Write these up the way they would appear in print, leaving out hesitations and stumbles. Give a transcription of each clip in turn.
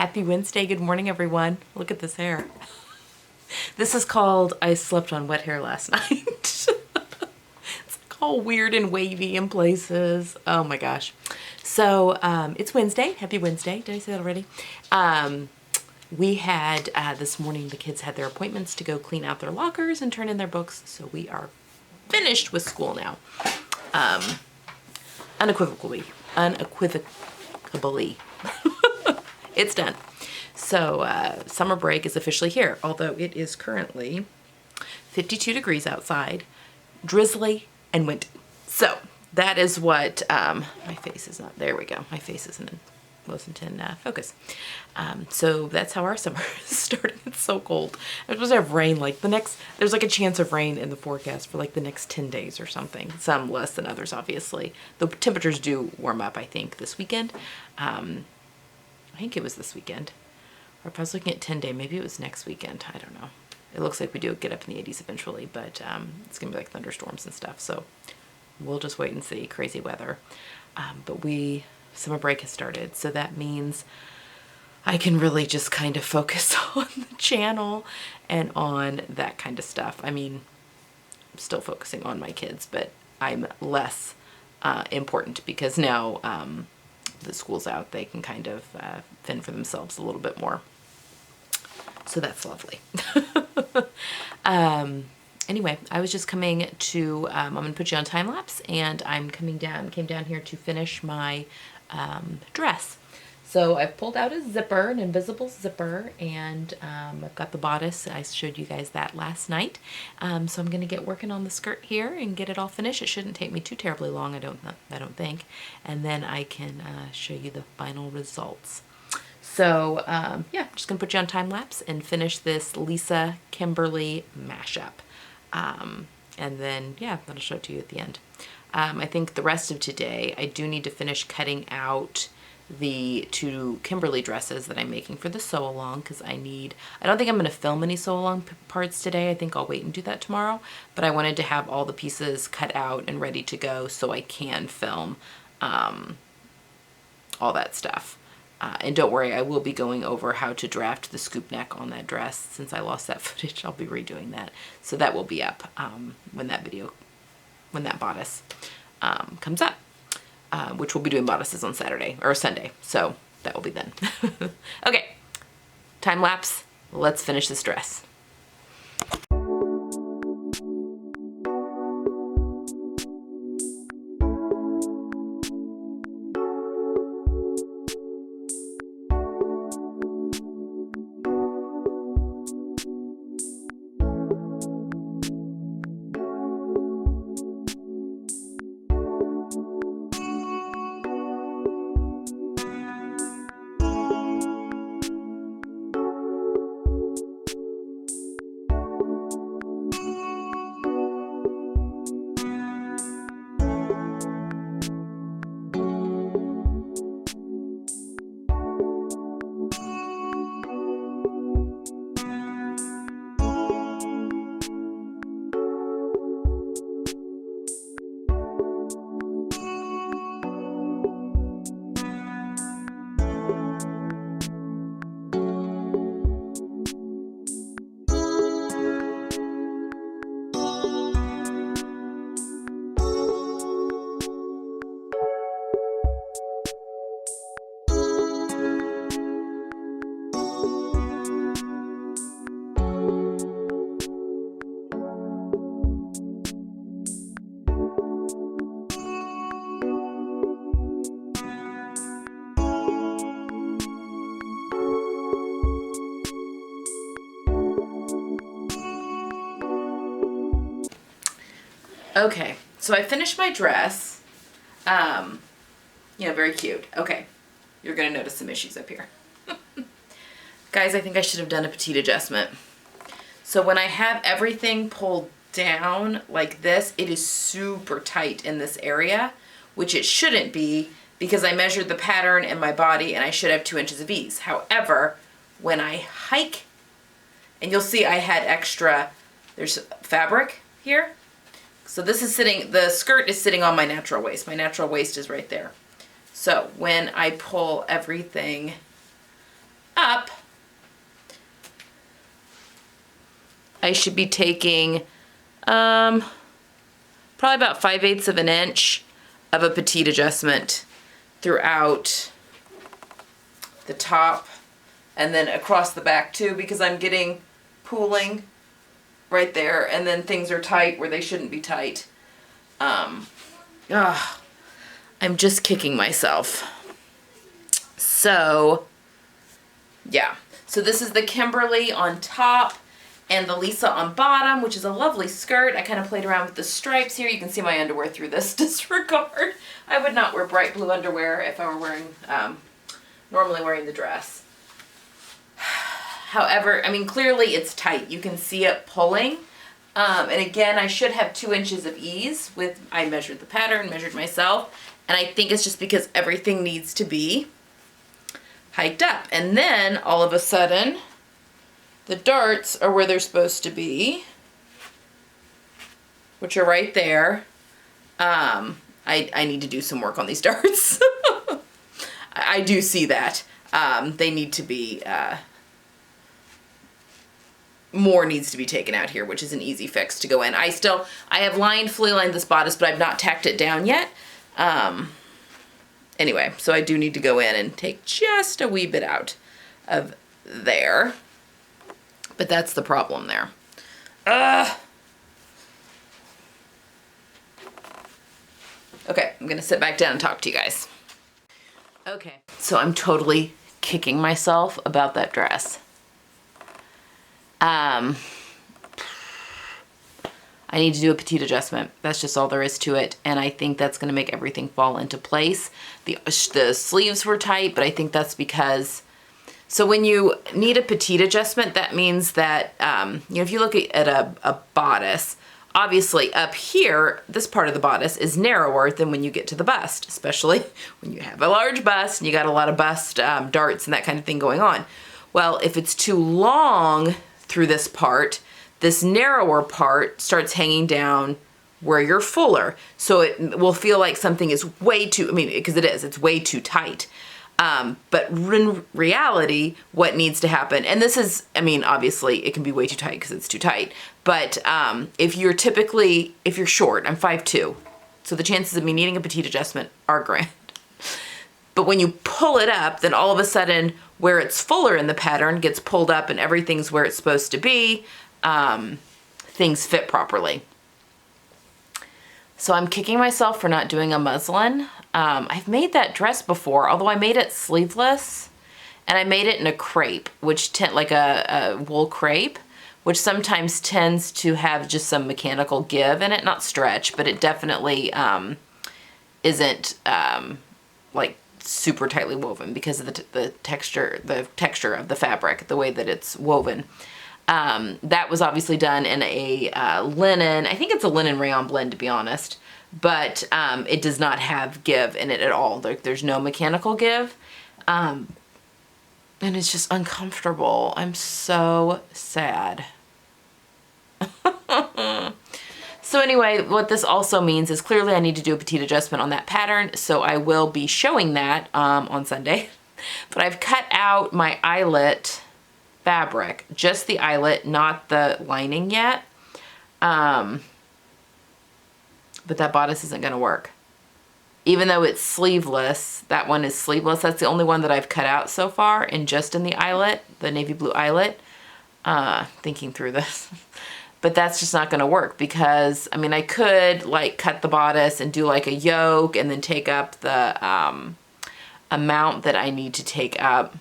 Happy Wednesday. Good morning, everyone. Look at this hair. This is called I slept on wet hair last night. It's like all weird and wavy in places. Oh my gosh. So it's Wednesday. Happy Wednesday. Did I say that already? We had this morning, the kids had their appointments to go clean out their lockers and turn in their books. So we are finished with school now. Unequivocally. It's done. So summer break is officially here, although it is currently 52 degrees outside, drizzly and windy. So that is what, my face is not, there we go. My face wasn't in focus. So that's how our summer is starting. It's so cold. I'm supposed to have rain like there's like a chance of rain in the forecast for like the next 10 days or something. Some less than others, obviously. The temperatures do warm up, I think, this weekend. I think it was this weekend. Or if I was looking at 10-day, maybe it was next weekend. I don't know. It looks like we do get up in the 80s eventually, but it's going to be like thunderstorms and stuff. So we'll just wait and see. Crazy weather. But summer break has started. So that means I can really just kind of focus on the channel and on that kind of stuff. I mean, I'm still focusing on my kids, but I'm less important because now the school's out, they can kind of fend for themselves a little bit more. So that's lovely. Anyway, I was just coming to, I'm going to put you on time lapse, and came down here to finish my dress. So I pulled out a zipper, an invisible zipper, and I've got the bodice. I showed you guys that last night. So I'm going to get working on the skirt here and get it all finished. It shouldn't take me too terribly long, I don't think. And then I can show you the final results. So yeah, just going to put you on time lapse and finish this Lisa Kimberly mashup. And then, yeah, that'll show it to you at the end. I think the rest of today, I do need to finish cutting out the two Kimberly dresses that I'm making for the sew along, because I don't think I'm going to film any sew along parts today. I think I'll wait and do that tomorrow, but I wanted to have all the pieces cut out and ready to go so I can film all that stuff. And don't worry, I will be going over how to draft the scoop neck on that dress. Since I lost that footage, I'll be redoing that. So that will be up when that bodice comes up. Which we'll be doing bodices on Saturday or Sunday. So that will be then. Okay, time lapse. Let's finish this dress. Okay, so I finished my dress. Very cute. Okay, you're gonna notice some issues up here. Guys, I think I should have done a petite adjustment. So when I have everything pulled down like this, it is super tight in this area, which it shouldn't be because I measured the pattern in my body and I should have 2 inches of ease. However, when I hike, and you'll see I had extra, there's fabric here. So this is sitting, the skirt is sitting on my natural waist. My natural waist is right there. So when I pull everything up, I should be taking probably about 5/8 of an inch of a petite adjustment throughout the top and then across the back too, because I'm getting pooling right there, and then things are tight where they shouldn't be tight. I'm just kicking myself. So yeah, so this is the Kimberly on top and the Lisa on bottom, which is a lovely skirt. I kind of played around with the stripes here. You can see my underwear through this disregard. I would not wear bright blue underwear if I were wearing, normally wearing the dress. However, I mean, clearly it's tight. You can see it pulling. And again, I should have 2 inches of ease I measured the pattern, measured myself, and I think it's just because everything needs to be hiked up. And then all of a sudden, the darts are where they're supposed to be, which are right there. I need to do some work on these darts. I do see that. They need to be, more needs to be taken out here, which is an easy fix to go in. I have fully lined this bodice, but I've not tacked it down yet. Anyway, so I do need to go in and take just a wee bit out of there. But that's the problem there. Okay, I'm gonna sit back down and talk to you guys. Okay, so I'm totally kicking myself about that dress. I need to do a petite adjustment. That's just all there is to it. And I think that's gonna make everything fall into place. The sleeves were tight, but I think that's because, so when you need a petite adjustment, that means that, if you look at a bodice, obviously up here, this part of the bodice is narrower than when you get to the bust, especially when you have a large bust and you got a lot of bust darts and that kind of thing going on. Well, if it's too long through this part, this narrower part starts hanging down where you're fuller. So it will feel like something is way too, because it's way too tight. But in reality, what needs to happen, and this is, obviously it can be way too tight because it's too tight, but if you're short, I'm 5'2", so the chances of me needing a petite adjustment are grand. But when you pull it up, then all of a sudden, where it's fuller in the pattern gets pulled up and everything's where it's supposed to be, things fit properly. So I'm kicking myself for not doing a muslin. I've made that dress before, although I made it sleeveless, and I made it in a crepe, like a wool crepe, which sometimes tends to have just some mechanical give in it, not stretch, but it definitely isn't like super tightly woven because of the texture of the fabric, the way that it's woven. That was obviously done in a linen, I think it's a linen rayon blend, to be honest, but it does not have give in it at all. There's no mechanical give, and it's just uncomfortable. I'm so sad. So anyway, what this also means is clearly I need to do a petite adjustment on that pattern, so I will be showing that on Sunday. But I've cut out my eyelet fabric, just the eyelet, not the lining yet. But that bodice isn't gonna work. Even though it's sleeveless, that one is sleeveless. That's the only one that I've cut out so far, and just in the eyelet, the navy blue eyelet. Thinking through this. But that's just not gonna work because, I could like cut the bodice and do like a yoke and then take up the amount that I need to take up.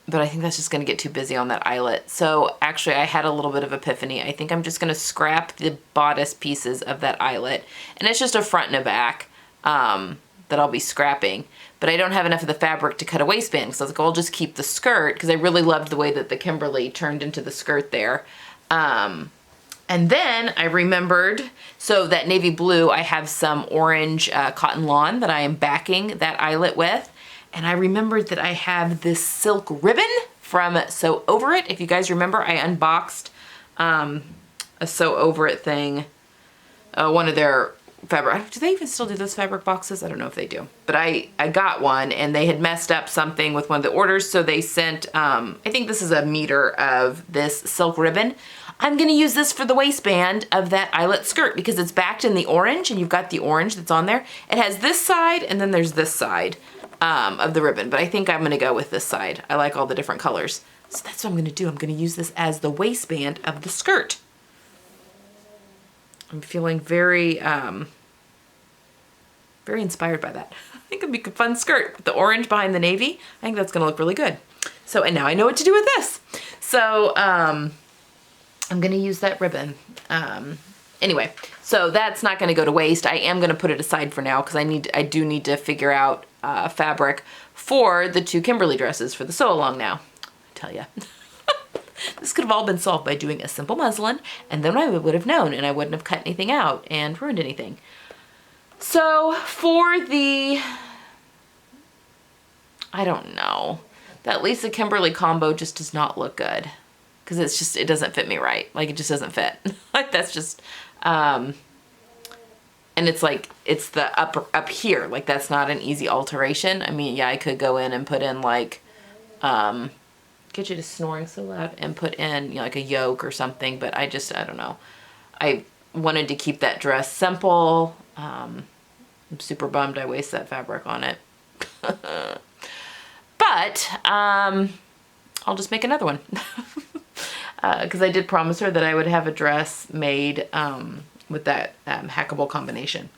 But I think that's just gonna get too busy on that eyelet. So actually I had a little bit of epiphany. I think I'm just gonna scrap the bodice pieces of that eyelet. And it's just a front and a back that I'll be scrapping. But I don't have enough of the fabric to cut a waistband, so I was like, I'll just keep the skirt, because I really loved the way that the Kimberly turned into the skirt there. And then I remembered, so that navy blue, I have some orange cotton lawn that I am backing that eyelet with. And I remembered that I have this silk ribbon from Sew Over It. If you guys remember, I unboxed a Sew Over It thing, one of their fabric. Do they even still do those fabric boxes? I don't know if they do. But I got one and they had messed up something with one of the orders. So they sent, I think this is a meter of this silk ribbon. I'm gonna use this for the waistband of that eyelet skirt because it's backed in the orange and you've got the orange that's on there. It has this side and then there's this side of the ribbon, but I think I'm gonna go with this side. I like all the different colors. So that's what I'm gonna do. I'm gonna use this as the waistband of the skirt. I'm feeling very, very inspired by that. I think it'd be a fun skirt with the orange behind the navy. I think that's gonna look really good. So, and now I know what to do with this. So, I'm gonna use that ribbon. Anyway, so that's not gonna go to waste. I am gonna put it aside for now because I do need to figure out fabric for the 2 Kimberly dresses for the sew along now. I tell ya. This could have all been solved by doing a simple muslin, and then I would have known and I wouldn't have cut anything out and ruined anything. So for the, I don't know, that Lisa Kimberly combo just does not look good. Because it's just, it doesn't fit me right. Like, it just doesn't fit. Like, that's just, and it's like, it's the up here. Like, that's not an easy alteration. I mean, yeah, I could go in and put in, like, get you to snoring so loud, and put in, you know, like a yoke or something, but I don't know. I wanted to keep that dress simple. I'm super bummed I wasted that fabric on it. But, I'll just make another one. Because I did promise her that I would have a dress made with that hackable combination.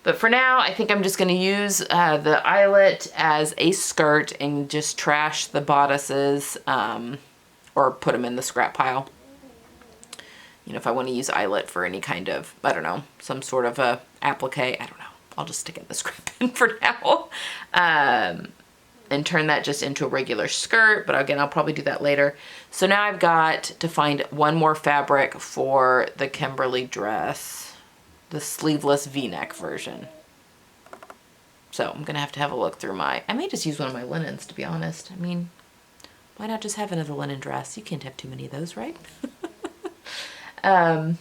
But for now, I think I'm just going to use the eyelet as a skirt and just trash the bodices or put them in the scrap pile. You know, if I want to use eyelet for any kind of, I don't know, some sort of a applique, I don't know. I'll just stick it in the scrap bin for now. And turn that just into a regular skirt, but again, I'll probably do that later. So now I've got to find one more fabric for the Kimberly dress, the sleeveless V-neck version. So I'm gonna have to have a look through I may just use one of my linens, to be honest. I mean, why not just have another linen dress? You can't have too many of those, right? And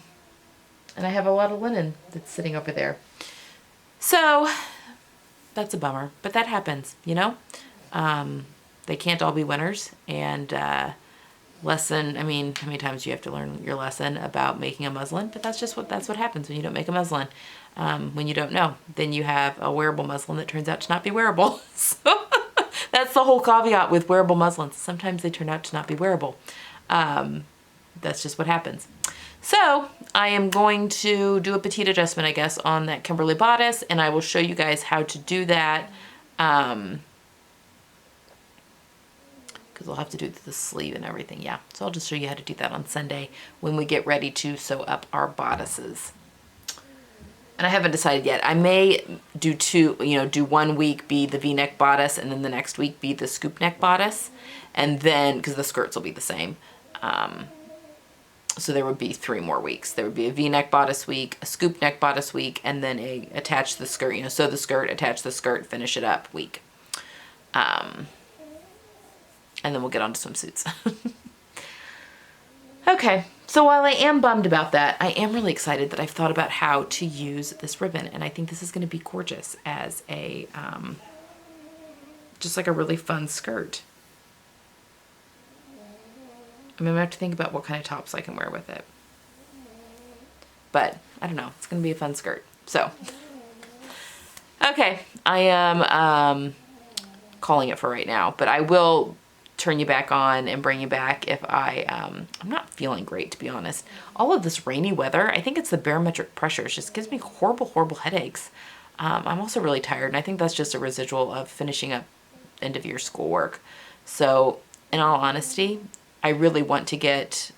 I have a lot of linen that's sitting over there. So that's a bummer, but that happens, you know? They can't all be winners, and lesson, I mean, how many times do you have to learn your lesson about making a muslin? But that's what happens when you don't make a muslin. When you don't know, then you have a wearable muslin that turns out to not be wearable. So that's the whole caveat with wearable muslins. Sometimes they turn out to not be wearable. That's just what happens. So I am going to do a petite adjustment, I guess, on that Kimberly bodice, and I will show you guys how to do that. Because we'll have to do the sleeve and everything, yeah. So I'll just show you how to do that on Sunday when we get ready to sew up our bodices. And I haven't decided yet. I may do do 1 week be the V-neck bodice and then the next week be the scoop neck bodice. And then, because the skirts will be the same. So there would be 3 more weeks. There would be a V-neck bodice week, a scoop neck bodice week, and then a attach the skirt, sew the skirt, attach the skirt, finish it up week. And then we'll get on to swimsuits. Okay, so while I am bummed about that, I am really excited that I've thought about how to use this ribbon, and I think this is going to be gorgeous as a, just like a really fun skirt. I mean, I'm going to have to think about what kind of tops I can wear with it. But, I don't know, it's going to be a fun skirt. So, okay, I am calling it for right now, but I will turn you back on and bring you back if I'm not feeling great, to be honest. All of this rainy weather, I think it's the barometric pressure. It just gives me horrible, horrible headaches. I'm also really tired, and I think that's just a residual of finishing up end of year schoolwork. So, in all honesty, I really want to get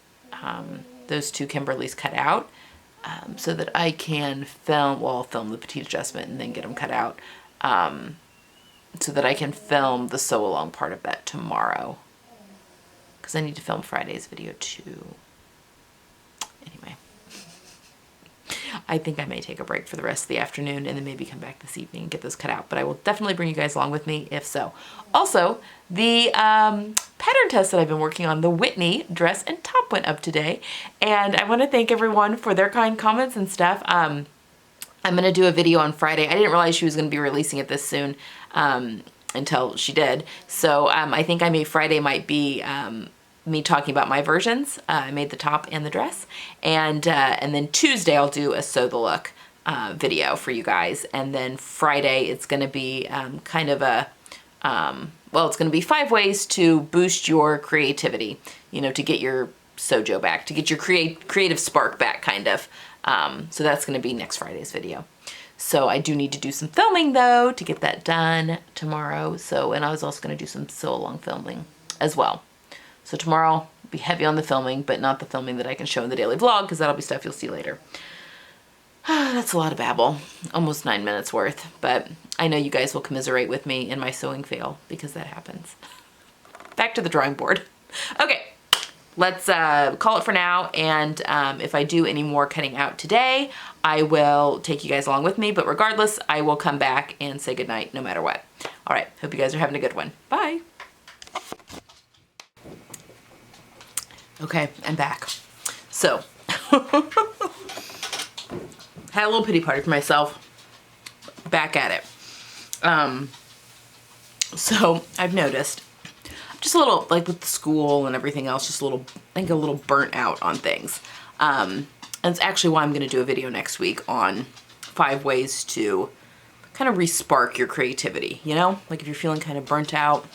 those 2 Kimberlys cut out so that I can film the petite adjustment and then get them cut out. So that I can film the sew along part of that tomorrow. Because I need to film Friday's video too. Anyway. I think I may take a break for the rest of the afternoon and then maybe come back this evening and get those cut out. But I will definitely bring you guys along with me if so. Also, the pattern test that I've been working on, the Whitney dress and top went up today. And I want to thank everyone for their kind comments and stuff. I'm gonna do a video on Friday. I didn't realize she was gonna be releasing it this soon until she did. So I think Friday might be me talking about my versions. I made the top and the dress. And then Tuesday I'll do a sew the look video for you guys. And then Friday it's gonna be kind of a, well, it's gonna be 5 ways to boost your creativity, you know, to get your sojo back, to get your creative spark back, kind of. So that's gonna be next Friday's video. So I do need to do some filming though to get that done tomorrow. So, and I was also gonna do some sew along filming as well. So tomorrow will be heavy on the filming, but not the filming that I can show in the daily vlog, because that'll be stuff you'll see later. That's a lot of babble, almost 9 minutes worth, but I know you guys will commiserate with me in my sewing fail, because that happens. Back to the drawing board. Okay, let's call it for now, and if I do any more cutting out today, I will take you guys along with me, but regardless, I will come back and say goodnight no matter what. All right, hope you guys are having a good one. Bye. Okay, I'm back. So, had a little pity party for myself. Back at it. So I've noticed, just a little, like with the school and everything else, just a little, I think a little burnt out on things. And it's actually why I'm going to do a video next week on 5 ways to kind of re-spark your creativity, you know? Like if you're feeling kind of burnt out.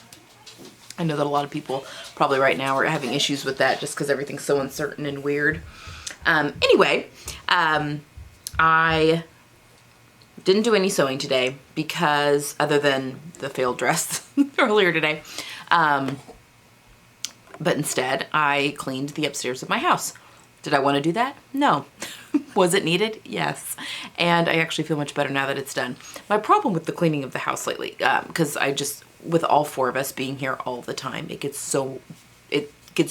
I know that a lot of people probably right now are having issues with that just because everything's so uncertain and weird. Anyway, I didn't do any sewing today because, other than the failed dress earlier today, but instead I cleaned the upstairs of my house. Did I want to do that? No. Was it needed? Yes. And I actually feel much better now that it's done. My problem with the cleaning of the house lately, because with all 4 of us being here all the time, it gets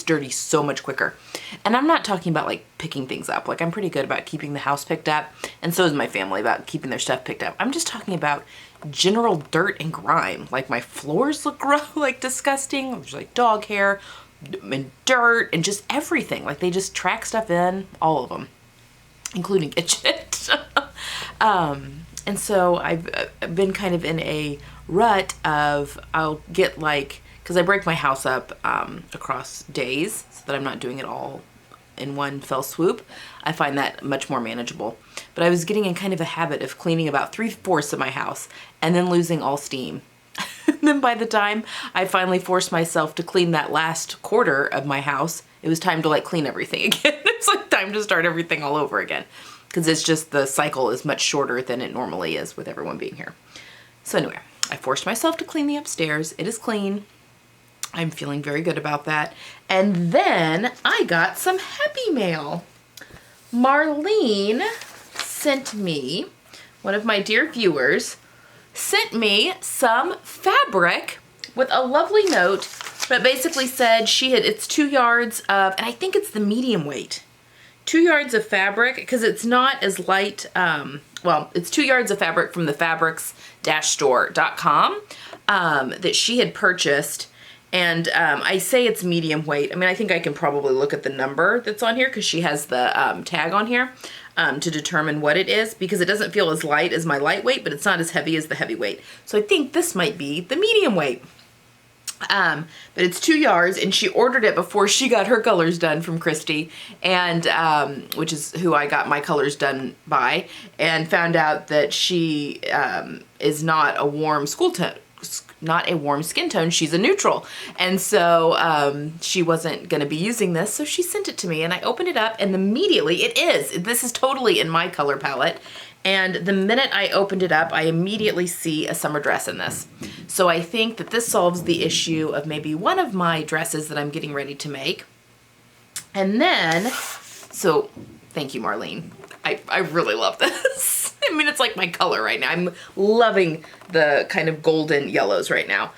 dirty so much quicker. And I'm not talking about like picking things up. Like I'm pretty good about keeping the house picked up, and so is my family about keeping their stuff picked up. I'm just talking about general dirt and grime. Like my floors look like disgusting. There's like dog hair and dirt and just everything. Like they just track stuff in, all of them, including kitchen. And so I've been kind of in a rut of, I'll get like, because I break my house up across days so that I'm not doing it all in one fell swoop. I find that much more manageable. But I was getting in kind of a habit of cleaning about 3/4 of my house and then losing all steam. And then by the time I finally forced myself to clean that last quarter of my house, it was time to like clean everything again. It's like time to start everything all over again. Because it's just, the cycle is much shorter than it normally is with everyone being here. So anyway, I forced myself to clean the upstairs. It is clean. I'm feeling very good about that. And then I got some happy mail. Marlene sent me, one of my dear viewers, sent me some fabric with a lovely note that basically said it's 2 yards of, and I think it's the medium weight. 2 yards of fabric, because it's not as light, well, it's 2 yards of fabric from the fabrics-store.com that she had purchased. And I say it's medium weight. I mean, I think I can probably look at the number that's on here because she has the tag on here to determine what it is, because it doesn't feel as light as my lightweight, but it's not as heavy as the heavyweight. So I think this might be the medium weight. But it's 2 yards, and she ordered it before she got her colors done from Christy, and which is who I got my colors done by, and found out that she is not a warm skin tone. She's a neutral, and so she wasn't going to be using this, so she sent it to me, and I opened it up, and immediately this is totally in my color palette. And the minute I opened it up, I immediately see a summer dress in this. So I think that this solves the issue of maybe one of my dresses that I'm getting ready to make. And then, so thank you, Marlene. I really love this. I mean, it's like my color right now. I'm loving the kind of golden yellows right now.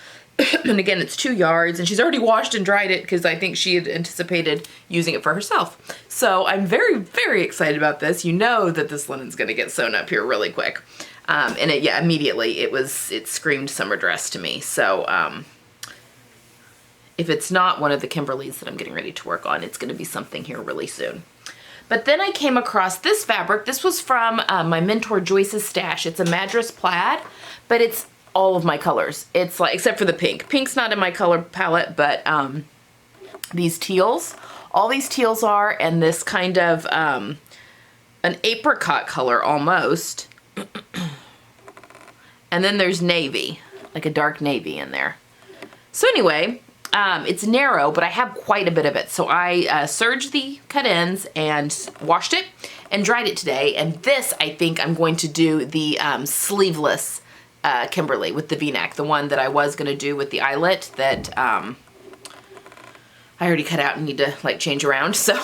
And again, it's 2 yards, and she's already washed and dried it because I think she had anticipated using it for herself. So I'm very, very excited about this. You know that this linen's gonna get sewn up here really quick. And immediately it screamed summer dress to me. So if it's not one of the Kimberleys that I'm getting ready to work on, it's gonna be something here really soon. But then I came across this fabric. This was from my mentor Joyce's stash. It's a Madras plaid, but it's all of my colors. It's like, except for the pink. Pink's not in my color palette, but these teals, all these teals are, and this kind of an apricot color almost. And then there's navy, like a dark navy in there. So anyway, it's narrow, but I have quite a bit of it. So I serged the cut ends and washed it and dried it today. And this, I think I'm going to do the sleeveless Kimberly with the V-neck, the one that I was going to do with the eyelet that I already cut out and need to like change around. So,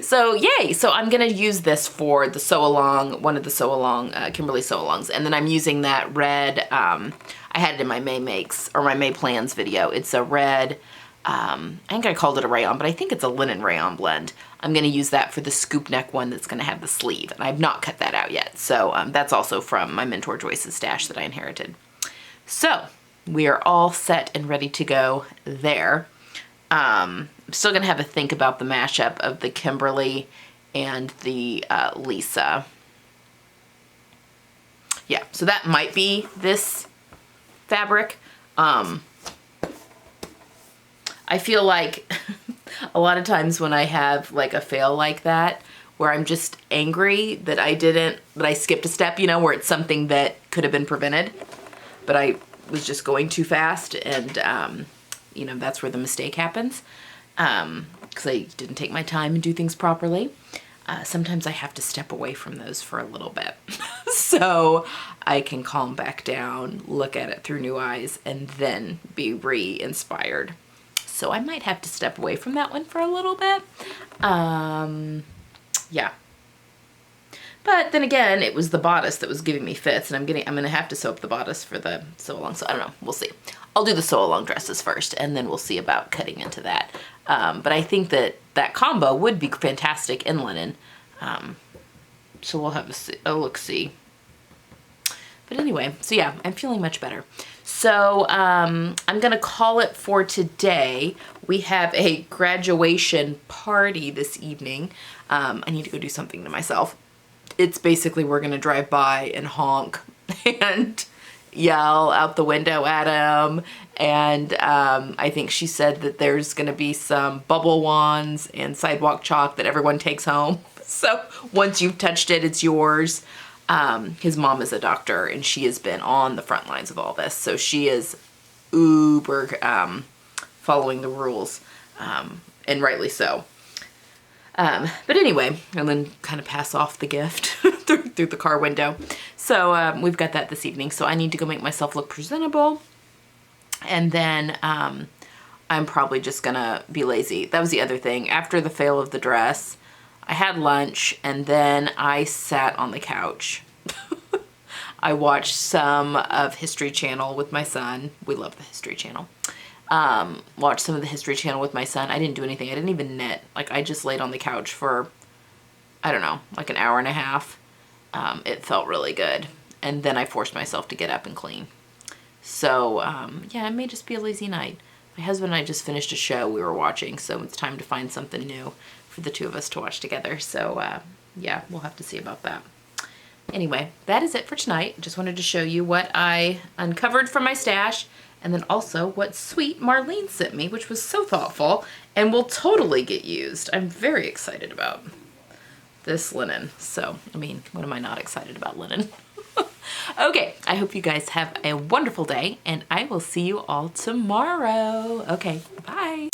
so yay. So I'm going to use this for the sew along, one of the sew along, Kimberly sew alongs. And then I'm using that red, I had it in my May Makes or my May Plans video. It's a red, I think I called it a rayon, but I think it's a linen rayon blend. I'm going to use that for the scoop neck one that's going to have the sleeve. And I've not cut that out yet. So that's also from my mentor Joyce's stash that I inherited. So we are all set and ready to go there. I'm still going to have a think about the mashup of the Kimberly and the Lisa. Yeah, so that might be this fabric. I feel like a lot of times when I have like a fail like that, where I'm just angry that I skipped a step, you know, where it's something that could have been prevented, but I was just going too fast, and you know, that's where the mistake happens, because I didn't take my time and do things properly. Sometimes I have to step away from those for a little bit so I can calm back down, look at it through new eyes, and then be re-inspired. So I might have to step away from that one for a little bit. Yeah. But then again, it was the bodice that was giving me fits, and I'm gonna have to sew up the bodice for the sew along. So I don't know, we'll see. I'll do the sew along dresses first, and then we'll see about cutting into that. But I think that that combo would be fantastic in linen. So we'll have a look-see. But anyway, so yeah, I'm feeling much better. So I'm gonna call it for today. We have a graduation party this evening. I need to go do something to myself. It's basically we're gonna drive by and honk and yell out the window at him. And I think she said that there's gonna be some bubble wands and sidewalk chalk that everyone takes home. So once you've touched it, it's yours. His mom is a doctor, and she has been on the front lines of all this. So she is uber following the rules, and rightly so. But anyway, and then kind of pass off the gift through the car window. So we've got that this evening. So I need to go make myself look presentable. And then I'm probably just gonna be lazy. That was the other thing. After the fail of the dress, I had lunch, and then I sat on the couch. I watched some of History Channel with my son. We love the History Channel. Watched some of the History Channel with my son. I didn't do anything. I didn't even knit. Like, I just laid on the couch for, I don't know, like an hour and a half. It felt really good. And then I forced myself to get up and clean. So, yeah, it may just be a lazy night. My husband and I just finished a show we were watching, so it's time to find something new for the two of us to watch together. So, yeah, we'll have to see about that. Anyway, that is it for tonight. Just wanted to show you what I uncovered from my stash, and then also what sweet Marlene sent me, which was so thoughtful and will totally get used. I'm very excited about this linen. So, I mean, what am I not excited about linen? Okay, I hope you guys have a wonderful day, and I will see you all tomorrow. Okay, bye.